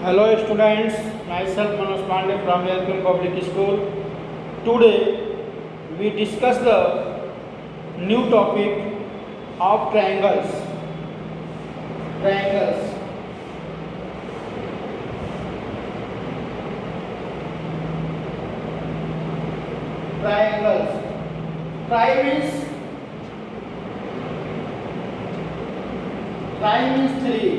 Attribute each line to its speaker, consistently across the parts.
Speaker 1: Hello students, myself Manoj Pandey from LPM Public School. Today we discuss the new topic of triangles. Triangles. Triangles. Tri means three.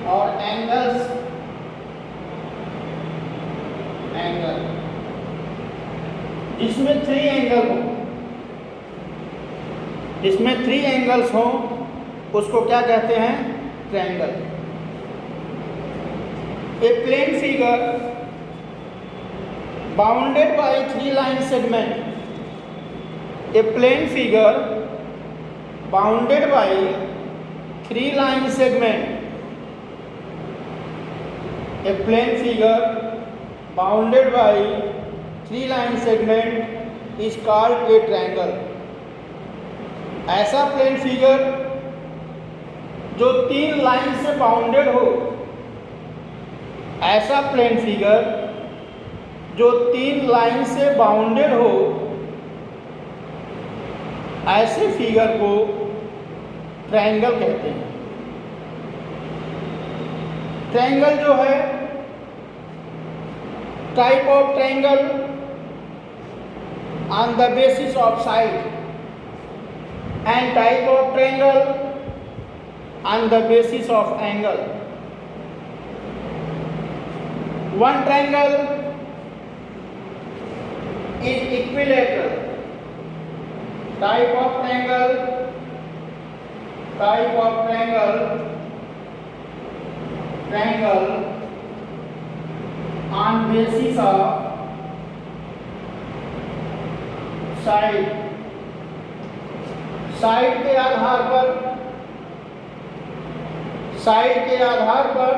Speaker 1: और angle जिसमें three angles हो उसको क्या कहते हैं? Triangle. A plane figure bounded by three line segment. A plane figure bounded by three line segment. A plane figure bounded by three line segment is called a triangle. ऐसा plane figure जो तीन line से bounded हो, ऐसा plane figure जो तीन line से bounded हो, ऐसे फिगर को ट्रायंगल कहते हैं. ट्रायंगल जो है type of triangle on the basis of side and type of triangle on the basis of angle. One triangle is equilateral. Type of triangle on basis of side के आधार पर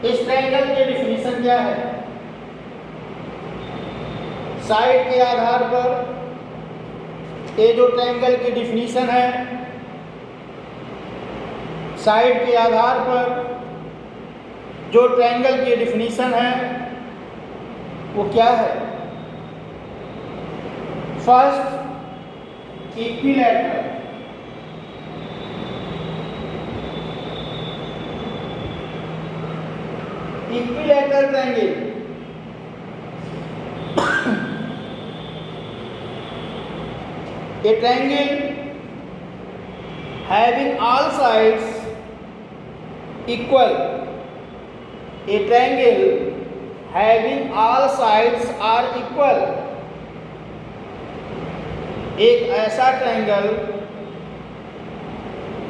Speaker 1: इस triangle की definition क्या है? Side के आधार पर ये जो ट्रायंगल की डिफिनीशन है, साइड के आधार पर जो ट्रायंगल की डिफिनीशन है वो क्या है? First, equilateral. Equilateral triangle a triangle having all sides equal. A triangle having all sides are equal. एक ऐसा ट्रायंगल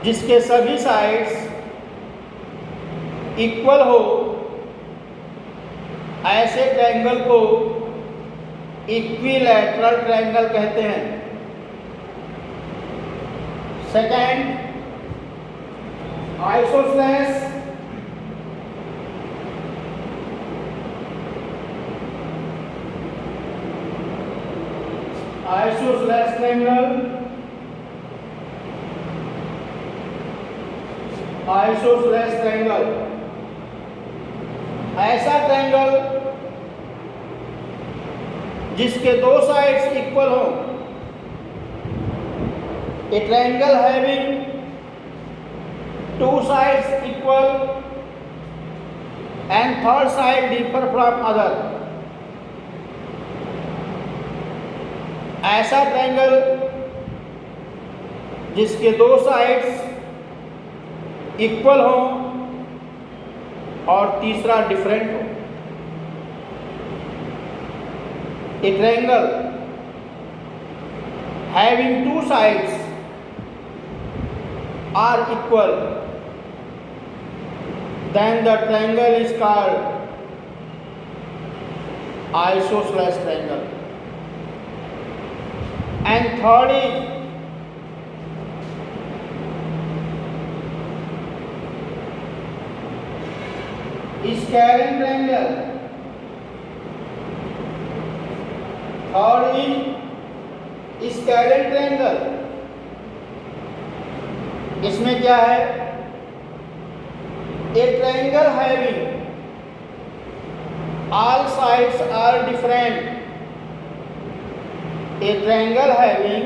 Speaker 1: जिसके सभी साइड्स इक्वल हो, ऐसे ट्रायंगल को इक्विलैटरल ट्रायंगल कहते हैं. Second, isosceles. Isosceles triangle. ऐसा ट्रायंगल जिसके दो साइड्स इक्वल हो. A triangle having two sides equal and third side differ from other. ऐसा ट्रायंगल जिसके दो साइड्स इक्वल हो और तीसरा डिफरेंट हो. A triangle having two sides are equal, then the triangle is called isosceles triangle. And third is scalene triangle. Scalene triangle, इसमें क्या है, A triangle having all sides are different. A triangle having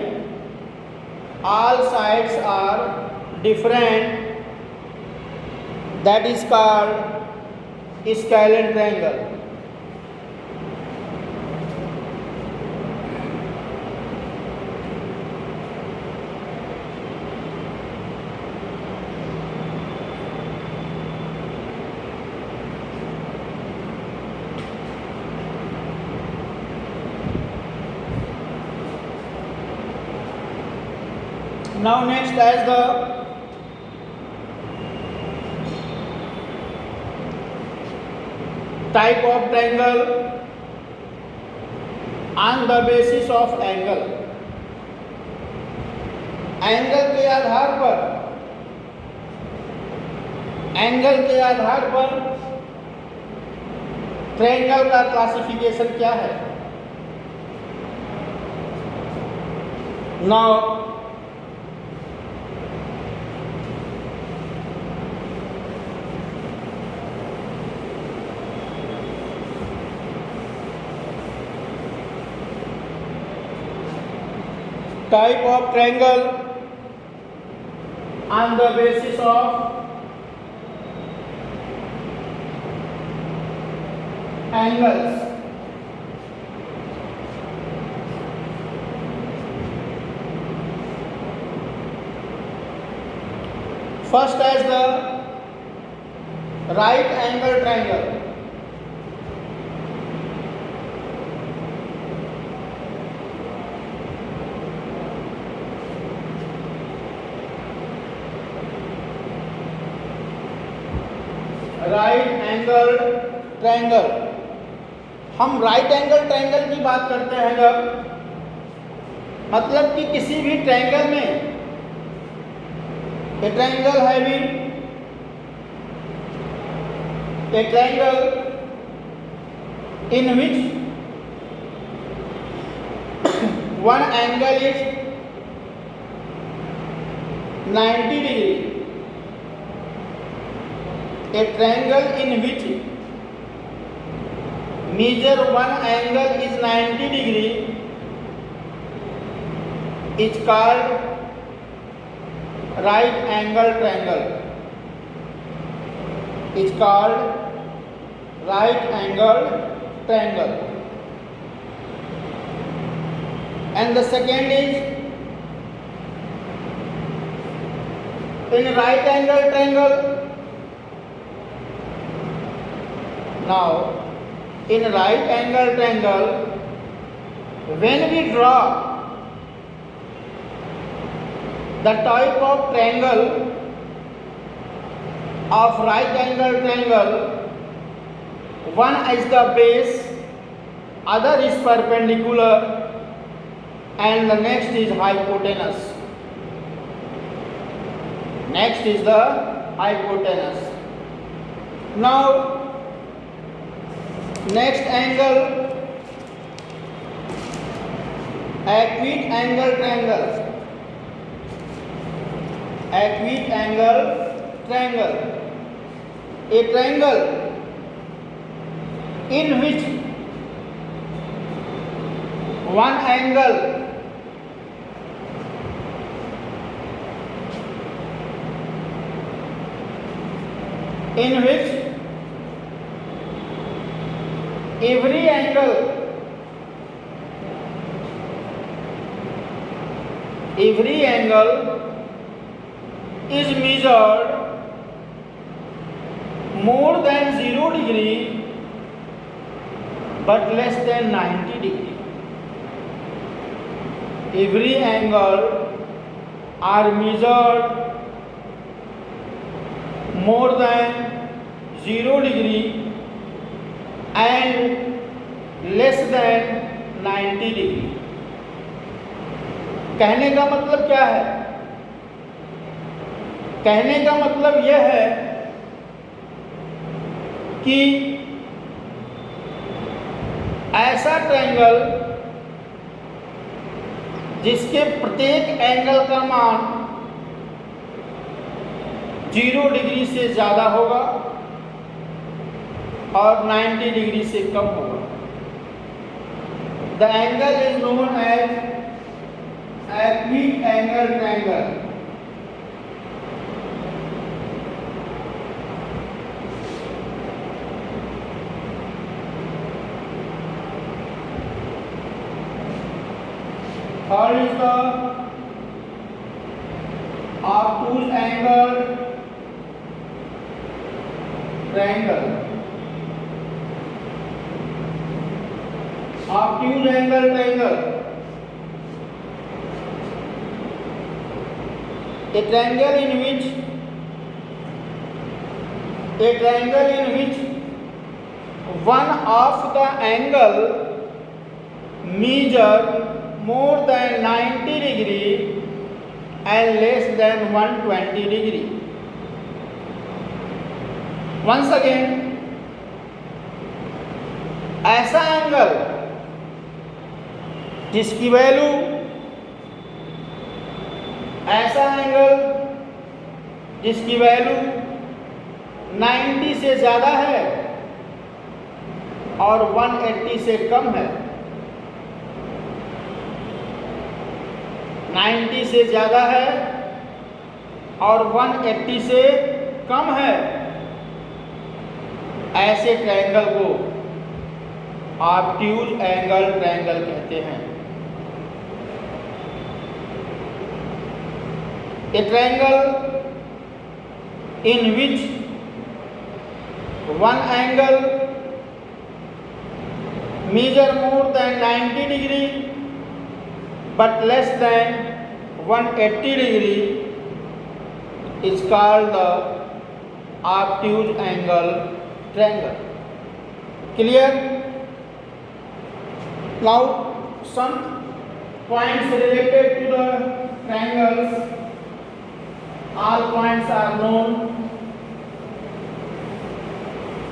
Speaker 1: all sides are different, that is called scalene triangle. Now next, as the type of triangle on the basis of angle. Angle के आधार पर triangle का classification क्या है? Now type of triangle on the basis of angles. First, as the right angle triangle. Right angle triangle. हम right angle triangle की बात करते हैं जब, मतलब कि किसी भी ट्रायंगल में ए triangle having a triangle in which one angle is 90 degree, a triangle in which measure one angle is 90 degree is called right angle triangle. Is called right angle triangle. And the second is, in right angle triangle. Now, in right angle triangle, when we draw the type of triangle of right angle triangle, one is the base, other is perpendicular, and the next is hypotenuse. Next is the hypotenuse. Now, next angle, acute angle triangle. Acute angle triangle, a triangle in which one angle in which every angle is measured more than 0 degree but less than 90 degree. Every angle are measured more than 0 degree and less than 90 degree. कहने का मतलब क्या है? कहने का मतलब यह है कि ऐसा ट्रायंगल जिसके प्रत्येक एंगल का मान 0 डिग्री से ज़्यादा होगा और 90 डिग्री से कम होगा। The angle is known as acute angle triangle. Third is the obtuse angle triangle. Obtuse angle triangle. A triangle in which one of the angle measure more than 90 degree and less than 120 degree. Once again, ऐसा angle जिसकी value, ऐसा angle जिसकी value 90 से ज़्यादा है और 180 से कम है। 90 से ज़्यादा है और 180 से कम है, ऐसे ट्रायंगल को ऑब्ट्यूज एंगल ट्रायंगल कहते हैं। A triangle in which one angle measure more than 90 degree but less than 180 degree is called the obtuse angle triangle. Clear? Now some points related to the triangles. All points are known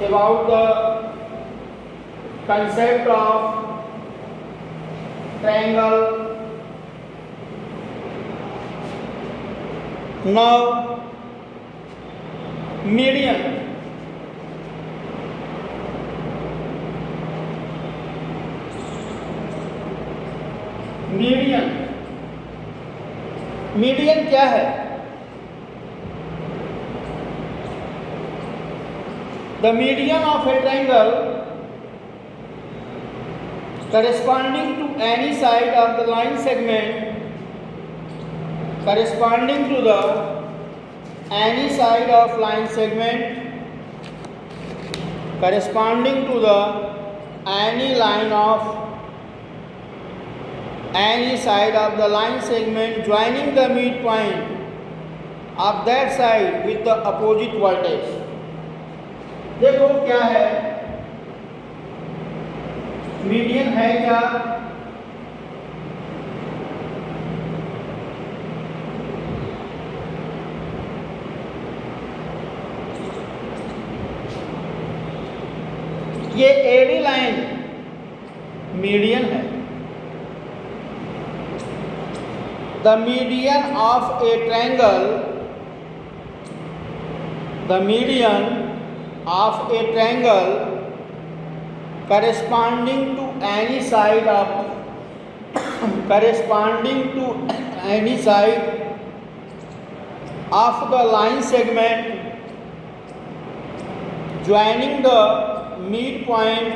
Speaker 1: about the concept of triangle. Now median. Median क्या है? The median of a triangle corresponding to any side of the line segment corresponding to the any side of line segment corresponding to the any line of any side of the line segment joining the midpoint of that side with the opposite vertex. देखो क्या है, median है क्या? ये AD line median है। The median of A triangle, the median of a triangle corresponding to any side of the line segment joining the midpoint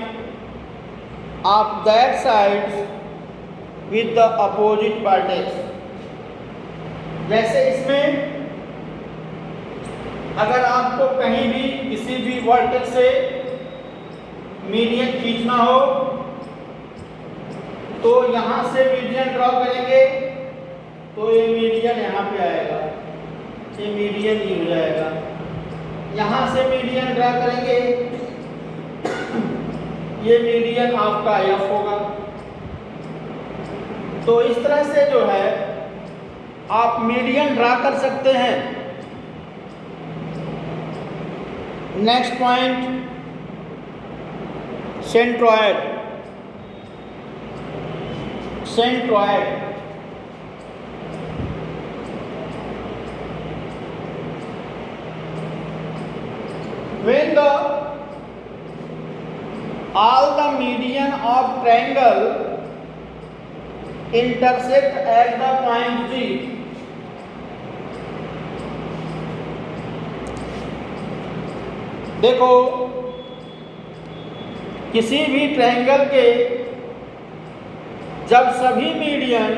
Speaker 1: of that side with the opposite vertex. जैसे इसमें अगर आपको कहीं भी किसी भी vertex से मीडियन खींचना हो तो यहाँ से मीडियन ड्रॉ करेंगे तो ये मीडियन यहाँ पे आएगा, ये मीडियन ही हो जाएगा। यहाँ से मीडियन ड्रॉ करेंगे, ये मीडियन आपका एफ होगा। तो इस तरह से जो है आप मीडियन ड्रॉ कर सकते हैं। Next point, centroid. Centroid when the all the median of triangle intersect at the point G, देखो किसी भी ट्रायंगल के जब सभी मीडियन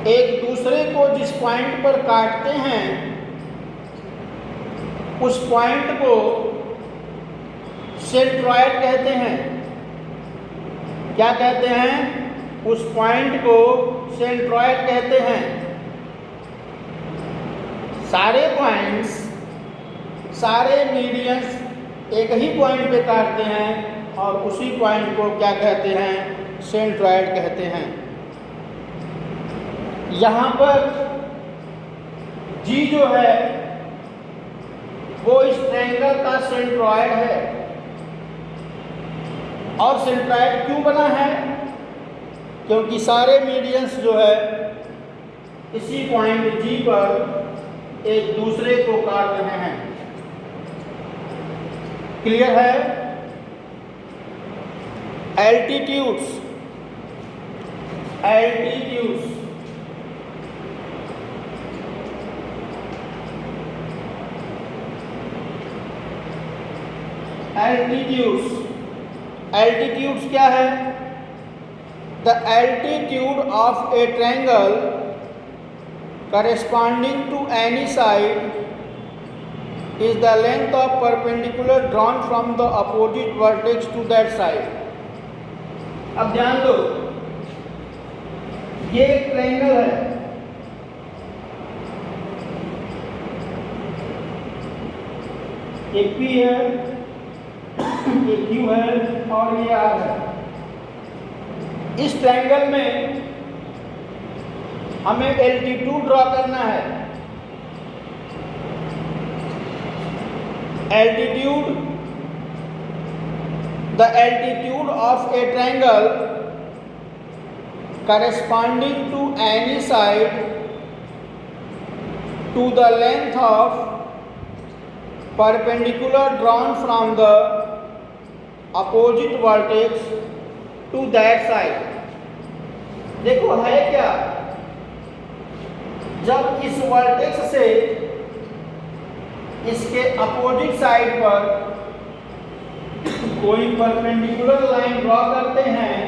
Speaker 1: एक दूसरे को जिस पॉइंट पर काटते हैं उस पॉइंट को सेंट्रॉयड कहते हैं। क्या कहते हैं? उस पॉइंट को सेंट्रॉयड कहते हैं। सारे पॉइंट्स, सारे मीडियंस एक ही पॉइंट पे काटते हैं और उसी पॉइंट को क्या कहते हैं? सेंट्रॉयड कहते हैं। यहाँ पर जी जो है वो इस ट्रायंगल का सेंट्रॉयड है। और सेंट्रॉयड क्यों बना है? क्योंकि सारे मीडियंस जो है इसी पॉइंट जी पर एक दूसरे को काट रहे हैं। क्लियर है? एल्टीट्यूड्स, एल्टीट्यूड्स एल्टीट्यूड्स एल्टीट्यूड्स क्या है? The altitude of A triangle corresponding to any side is the length of perpendicular drawn from the opposite vertex to that side. अब ध्यान दो, ये एक ट्रायंगल है। एक P है, ये Q है और ये R है। इस ट्रायंगल में हमें एल्टीट्यूड ड्रॉ करना है। Altitude, the altitude of A triangle corresponding to any side to the length of perpendicular drawn from the opposite vertex to that side। देखो है क्या? जब इस वर्टेक्स से इसके अपोजिट साइड पर कोई परपेंडिकुलर लाइन ड्रॉ करते हैं,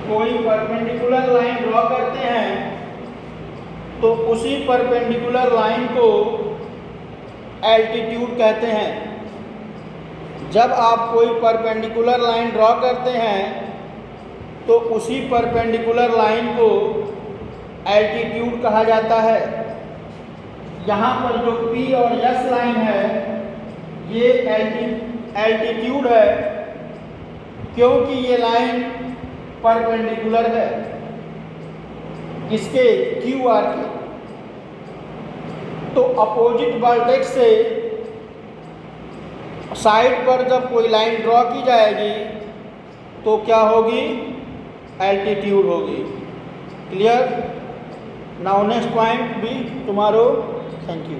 Speaker 1: कोई परपेंडिकुलर लाइन ड्रॉ करते हैं तो उसी परपेंडिकुलर लाइन को एल्टीट्यूड कहते हैं। जब आप कोई परपेंडिकुलर लाइन ड्रॉ करते हैं तो उसी परपेंडिकुलर लाइन को एल्टीट्यूड कहा जाता है। यहाँ पर जो P और S लाइन है ये एल्टीट्यूड है क्योंकि ये लाइन परपेंडिकुलर है किसके? QR के। तो अपोजिट वर्टेक्स से साइड पर जब कोई लाइन ड्रॉ की जाएगी तो क्या होगी? एल्टीट्यूड होगी। Clear? Now next point be tomorrow. Thank you.